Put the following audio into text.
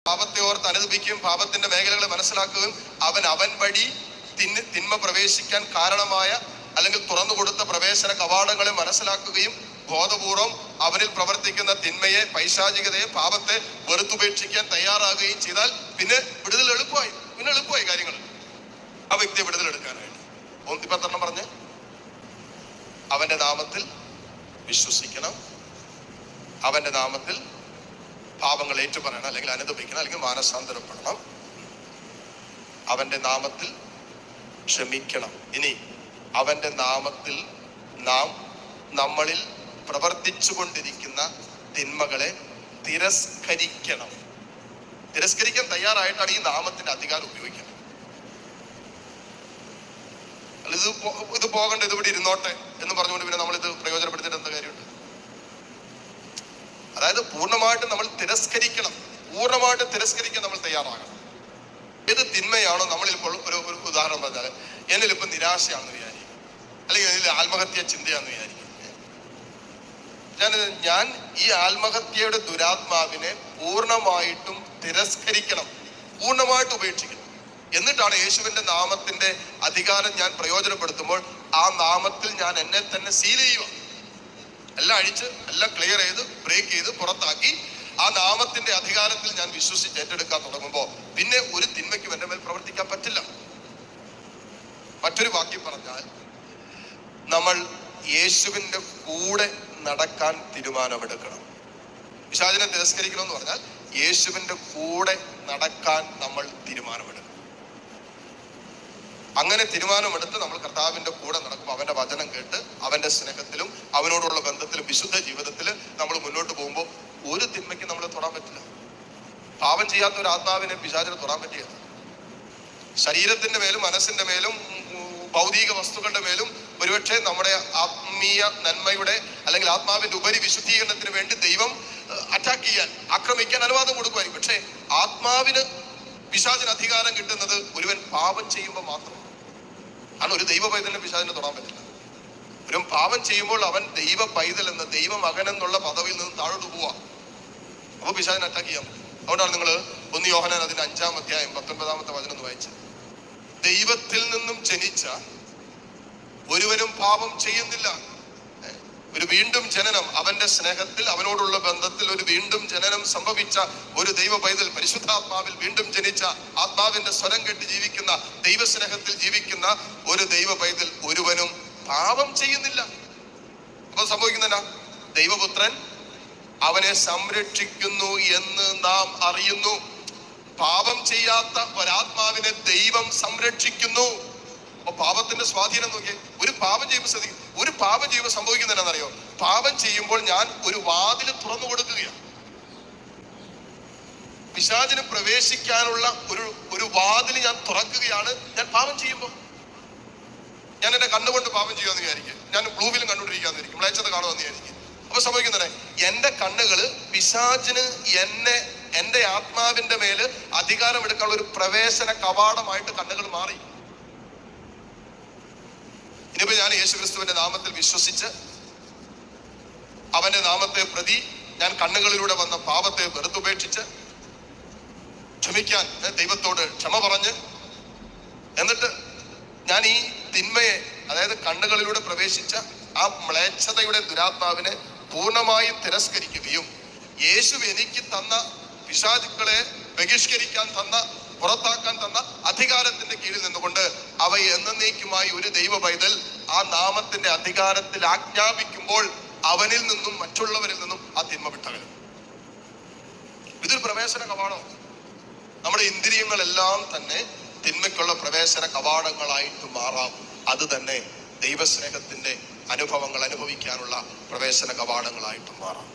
പാപത്തെ ഓർത്ത് അനുദപിക്കുകയും പാപത്തിന്റെ മേഖലകളെ മനസ്സിലാക്കുകയും അവൻ വഴി തിന്മ പ്രവേശിക്കാൻ കാരണമായ അല്ലെങ്കിൽ തുറന്നു കൊടുത്ത പ്രവേശന കവാടങ്ങളെ മനസ്സിലാക്കുകയും ബോധപൂർവം അവനിൽ പ്രവർത്തിക്കുന്ന തിന്മയെ, പൈശാചികതയെ, പാപത്തെ വെറുത്തുപേക്ഷിക്കാൻ തയ്യാറാകുകയും ചെയ്താൽ പിന്നെ വിടുതൽ എളുപ്പമായി കാര്യങ്ങൾ. ആ വ്യക്തിയെ വിടുതലെടുക്കാനായിട്ട് 10 പറഞ്ഞ് അവന്റെ നാമത്തിൽ വിശ്വസിക്കണം, അവന്റെ നാമത്തിൽ പാപങ്ങൾ ഏറ്റുപറയണം, അല്ലെങ്കിൽ അനുദപിക്കണം, അല്ലെങ്കിൽ മാനസാന്തരപ്പെടണം, അവന്റെ നാമത്തിൽ ക്ഷമിക്കണം. ഇനി അവന്റെ നാമത്തിൽ നമ്മളിൽ പ്രവർത്തിച്ചു കൊണ്ടിരിക്കുന്ന തിന്മകളെ തിരസ്കരിക്കണം. തിരസ്കരിക്കാൻ തയ്യാറായിട്ടാണ് ഈ നാമത്തിന്റെ അധികാരം ഉപയോഗിക്കുന്നത്. ഇത് പോകണ്ട, ഇതിവിടെ ഇരുന്നോട്ടെ എന്ന് പറഞ്ഞുകൊണ്ട് പിന്നെ നമ്മളിത് പ്രയോജനപ്പെടുത്തിയിട്ട് എന്താ കാര്യമുണ്ട്? അതായത് പൂർണ്ണമായിട്ട് നമ്മൾ തിരസ്കരിക്കണം, നമ്മൾ തയ്യാറാകണം. ഏത് തിന്മയാണോ നമ്മളിപ്പോൾ ഒരു ഉദാഹരണം പറഞ്ഞാൽ, എന്നിലിപ്പോൾ നിരാശയാണെന്ന് വിചാരിക്കും, അല്ലെങ്കിൽ എന്നിൽ ആത്മഹത്യ ചിന്തയാണെന്ന് വിചാരിക്കും. ഞാൻ ഈ ആത്മഹത്യയുടെ ദുരാത്മാവിനെ പൂർണ്ണമായിട്ടും തിരസ്കരിക്കണം, പൂർണ്ണമായിട്ട് ഉപേക്ഷിക്കണം. എന്നിട്ടാണ് യേശുവിന്റെ നാമത്തിന്റെ അധികാരം ഞാൻ പ്രയോജനപ്പെടുത്തുമ്പോൾ ആ നാമത്തിൽ ഞാൻ എന്നെ തന്നെ സീൽ ചെയ്യുക. എല്ലാം അഴിച്ച്, എല്ലാം ക്ലിയർ ചെയ്ത്, ബ്രേക്ക് ചെയ്ത് പുറത്താക്കി ആ നാമത്തിന്റെ അധികാരത്തിൽ ഞാൻ വിശ്വസിച്ച് ഏറ്റെടുക്കാൻ തുടങ്ങുമ്പോൾ പിന്നെ ഒരു തിന്മയ്ക്കും എന്റെ മേൽ പ്രവർത്തിക്കാൻ പറ്റില്ല. മറ്റൊരു വാക്യം പറഞ്ഞാൽ, നമ്മൾ യേശുവിന്റെ കൂടെ നടക്കാൻ തീരുമാനമെടുക്കണം. പിശാചിനെ തിരസ്കരിക്കണമെന്ന് പറഞ്ഞാൽ യേശുവിന്റെ കൂടെ നടക്കാൻ നമ്മൾ തീരുമാനമെടുക്കണം. അങ്ങനെ തീരുമാനമെടുത്ത് നമ്മൾ കർത്താവിന്റെ കൂടെ നടക്കും. അവന്റെ വചനം കേട്ട് അവന്റെ സ്നേഹത്തിലും അവനോടുള്ള ബന്ധത്തിലും വിശുദ്ധ ജീവിതത്തിൽ നമ്മൾ മുന്നോട്ട് പോകുമ്പോൾ ഒരു തിന്മയ്ക്ക് നമ്മളെ തൊടാൻ പറ്റില്ല. പാപം ചെയ്യാത്ത ഒരു ആത്മാവിനെ പിശാചിനെ തൊടാൻ പറ്റിയത്. ശരീരത്തിന്റെ മേലും മനസ്സിന്റെ മേലും ഭൗതിക വസ്തുക്കളുടെ മേലും ഒരുപക്ഷെ നമ്മുടെ ആത്മീയ നന്മയുടെ അല്ലെങ്കിൽ ആത്മാവിന്റെ ഉപരി വിശുദ്ധീകരണത്തിന് വേണ്ടി ദൈവം അറ്റാക്ക് ചെയ്യാൻ, ആക്രമിക്കാൻ അനുവാദം കൊടുക്കുമായിരിക്കും. പക്ഷെ ആത്മാവിന് പിശാചിന് അധികാരം കിട്ടുന്നത് ഒരുവൻ പാപം ചെയ്യുമ്പോൾ മാത്രം. കാരണം ഒരു ദൈവ പൈതലിനെ പിശാചിനെ തൊടാൻ പറ്റില്ല. ഒരു പാപം ചെയ്യുമ്പോൾ അവൻ ദൈവ പൈതൽ എന്ന ദൈവ മകൻ എന്നുള്ള പദവിയിൽ നിന്ന് താഴോട്ട് പോവാ. അപ്പൊ പിശാചിനെ അറ്റാക്ക് ചെയ്യാൻ പറ്റും. അതുകൊണ്ടാണ് നിങ്ങൾ 1 യോഹന്നാൻ അതിന്റെ 5-ാം അധ്യായം 19-ാമത്തെ വചനം വായിച്ചത്. ദൈവത്തിൽ നിന്നും ജനിച്ച ഒരുവനും പാപം ചെയ്യുന്നില്ല. ഒരു വീണ്ടും ജനനം, അവന്റെ സ്നേഹത്തിൽ അവനോടുള്ള ബന്ധത്തിൽ ഒരു വീണ്ടും ജനനം സംഭവിച്ച ഒരു ദൈവ പൈതൽ, പരിശുദ്ധാത്മാവിൽ വീണ്ടും ജനിച്ച, ആത്മാവിന്റെ സ്വരം കേട്ട് ജീവിക്കുന്ന, ദൈവസ്നേഹത്തിൽ ജീവിക്കുന്ന ഒരു ദൈവ പൈതൽ ഒരുവനും പാപം ചെയ്യുന്നില്ല. അപ്പൊ സംഭവിക്കുന്ന ദൈവപുത്രൻ അവനെ സംരക്ഷിക്കുന്നു എന്ന് നാം അറിയുന്നു. പാപം ചെയ്യാത്ത ഒരാത്മാവിനെ ദൈവം സംരക്ഷിക്കുന്നു. അപ്പൊ പാപത്തിന്റെ സ്വാധീനം നോക്കിയേ. ഒരു പാപം ചെയ്യുമ്പോൾ സംഭവിക്കുന്ന എന്താണെന്നറിയോ? പാപം ചെയ്യുമ്പോൾ ഞാൻ ഒരു വാതിൽ തുറന്നു കൊടുക്കുകയാണ്. പിശാചിന് പ്രവേശിക്കാനുള്ള ഒരു വാതിൽ ഞാൻ തുറക്കുകയാണ്. ഞാൻ പാപം ചെയ്യുമ്പോൾ ഞാൻ എന്റെ കണ്ണുകൊണ്ട് പാപം ചെയ്യുമെന്ന് വിചാരിക്കും. ഞാൻ ബ്ലൂ ഫിലിം കണ്ടുകൊണ്ടിരിക്കാന്ന് വിചാരിക്കും, മ്ലേച്ഛത കാണുമെന്ന് വിചാരിക്കും. അപ്പൊ സംഭവിക്കുന്നത് എന്റെ കണ്ണുകള് പിശാചിന് എന്റെ ആത്മാവിന്റെ മേല് അധികാരം എടുക്കാനുള്ള ഒരു പ്രവേശന കവാടമായിട്ട് കണ്ണുകൾ മാറി. ഇനിയിപ്പോ ഞാൻ യേശുക്രിസ്തുവിന്റെ നാമത്തിൽ വിശ്വസിച്ച് അവന്റെ നാമത്തെ പ്രതി ഞാൻ കണ്ണുകളിലൂടെ വന്ന പാപത്തെ വെറുത്തുപേക്ഷിച്ച് ക്ഷമിക്കാൻ ദൈവത്തോട് ക്ഷമ പറഞ്ഞ്, എന്നിട്ട് ഞാൻ ഈ തിന്മയെ, അതായത് കണ്ണുകളിലൂടെ പ്രവേശിച്ച ആ മ്ലേച്ഛതയുടെ ദുരാത്മാവിനെ പൂർണ്ണമായും തിരസ്കരിക്കുകയും യേശു എനിക്ക് തന്ന പിശാചുക്കളെ ബഹിഷ്കരിക്കാൻ തന്ന, പുറത്താക്കാൻ തന്ന അധികാരത്തിന്റെ കീഴിൽ നിന്നുകൊണ്ട് അവയെ എന്നേക്കുമായി ഒരു ദൈവ പൈതൽ ആ നാമത്തിന്റെ അധികാരത്തിൽ ആജ്ഞാപിക്കുമ്പോൾ അവനിൽ നിന്നും മറ്റുള്ളവരിൽ നിന്നും ആ തിന്മ വിട്ടകലും. ഇതൊരു പ്രവേശന കവാടം. നമ്മുടെ ഇന്ദ്രിയങ്ങളെല്ലാം തന്നെ തിന്മയ്ക്കുള്ള പ്രവേശന കവാടങ്ങളായിട്ട് മാറാം. അത് തന്നെ ദൈവസ്നേഹത്തിന്റെ അനുഭവങ്ങൾ അനുഭവിക്കാനുള്ള പ്രവേശന കവാടങ്ങളായിട്ട് മാറാം.